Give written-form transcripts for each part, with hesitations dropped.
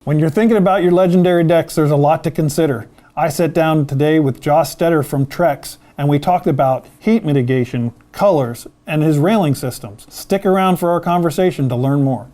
When you're thinking about your legendary decks, there's a lot to consider. I sat down today with Josh Stetter from Trex, and we talked about heat mitigation, colors, and his railing systems. Stick around for our conversation to learn more.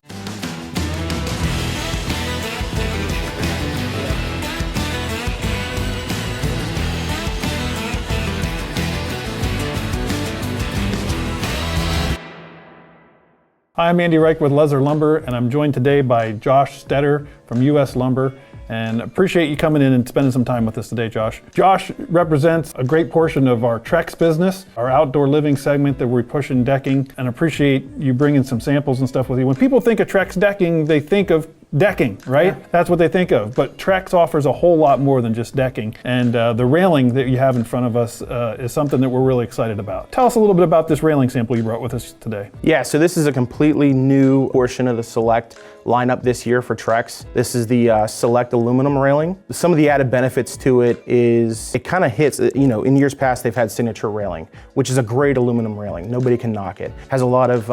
Hi, I'm Andy Reich with Lezzer Lumber, and I'm joined today by Josh Stetter from US Lumber. And appreciate you coming in and spending some time with us today, Josh. Josh represents a great portion of our Trex business, our outdoor living segment that we're pushing decking, and appreciate you bringing some samples and stuff with you. When people think of Trex decking, they think of decking, right? Yeah. That's what they think of. But Trex offers a whole lot more than just decking. And the railing that you have in front of us is something that we're really excited about. Tell us a little bit about this railing sample you brought with us today. Yeah, so this is a completely new portion of the Select lineup this year for Trex. This is the Select aluminum railing. Some of the added benefits to it is it kind of hits, in years past they've had signature railing, which is a great aluminum railing. Nobody can knock it. Has a lot of,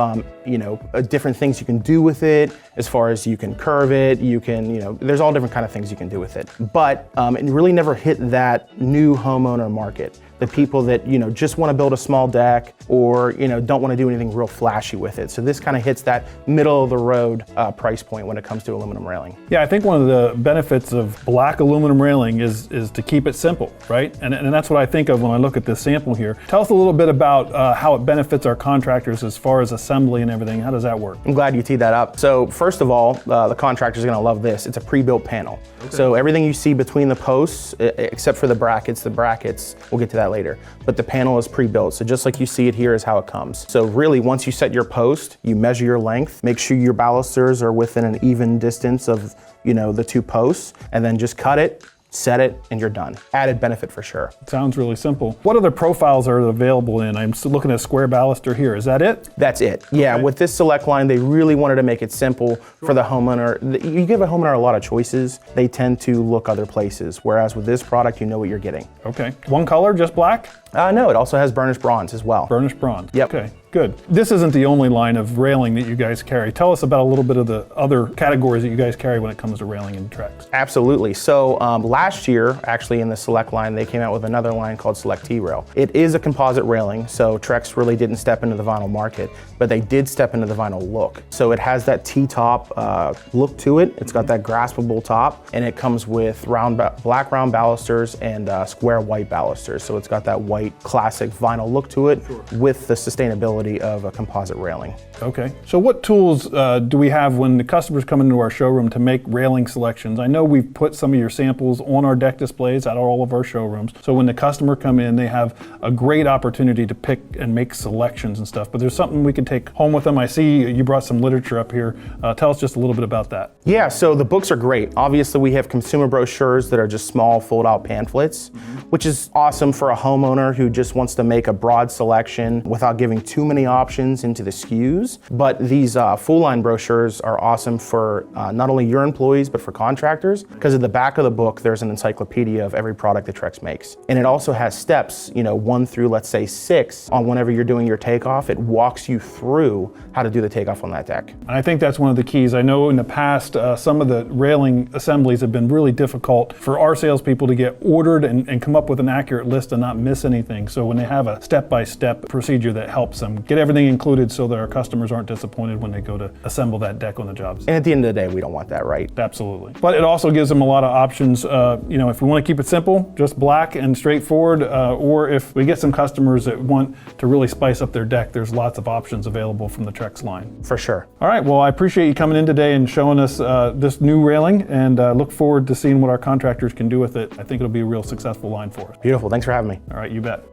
different things you can do with it, as far as you can curve it, you can, there's all different kind of things you can do with it. But it really never hit that new homeowner market. The people that, just want to build a small deck or, don't want to do anything real flashy with it. So this kind of hits that middle of the road price point when it comes to aluminum railing. Yeah, I think one of the benefits of black aluminum railing is to keep it simple, right? And that's what I think of when I look at this sample here. Tell us a little bit about how it benefits our contractors as far as assembly and everything. How does that work? I'm glad you teed that up. So first of all, the contractor's going to love this. It's a pre-built panel. Okay. So everything you see between the posts, except for the brackets, we'll get to that later. But the panel is pre-built. So just like you see it here is how it comes. So really, once you set your post, you measure your length, make sure your balusters are within an even distance of, the two posts, and then just cut it, set it, and you're done. Added benefit for sure. Sounds really simple. What other profiles are available in? I'm still looking at square baluster here. Is that it? That's it. Yeah, with this Select line, they really wanted to make it simple for the homeowner. You give a homeowner a lot of choices, they tend to look other places. Whereas with this product, you know what you're getting. Okay. One color, just black? No, it also has burnished bronze as well. Burnished bronze. Yep. Okay. Good. This isn't the only line of railing that you guys carry. Tell us about a little bit of the other categories that you guys carry when it comes to railing and Trex. Absolutely. So last year, actually in the Select line, they came out with another line called Select T-Rail. It is a composite railing, so Trex really didn't step into the vinyl market, but they did step into the vinyl look. So it has that T-top look to it. It's got that graspable top, and it comes with black round balusters and square white balusters. So it's got that white classic vinyl look to it with the sustainability of a composite railing. Okay. So what tools do we have when the customers come into our showroom to make railing selections? I know we've put some of your samples on our deck displays at all of our showrooms. So when the customer come in, they have a great opportunity to pick and make selections and stuff. But there's something we can take home with them. I see you brought some literature up here. Tell us just a little bit about that. Yeah, so the books are great. Obviously, we have consumer brochures that are just small fold-out pamphlets, which is awesome for a homeowner who just wants to make a broad selection without giving too many options into the SKUs. But these full line brochures are awesome for not only your employees, but for contractors, because at the back of the book, there's an encyclopedia of every product that Trex makes. And it also has steps, 1 through, let's say, 6 on whenever you're doing your takeoff. It walks you through how to do the takeoff on that deck. And I think that's one of the keys. I know in the past, some of the railing assemblies have been really difficult for our salespeople to get ordered and come up with an accurate list and not miss anything. So when they have a step-by-step procedure that helps them get everything included so that our customers aren't disappointed when they go to assemble that deck on the job site. And at the end of the day, we don't want that, right? Absolutely. But it also gives them a lot of options. If we want to keep it simple, just black and straightforward, or if we get some customers that want to really spice up their deck, there's lots of options available from the Trex line. For sure. All right, well, I appreciate you coming in today and showing us this new railing, and look forward to seeing what our contractors can do with it. I think it'll be a real successful line for us. Beautiful, thanks for having me. All right, you bet.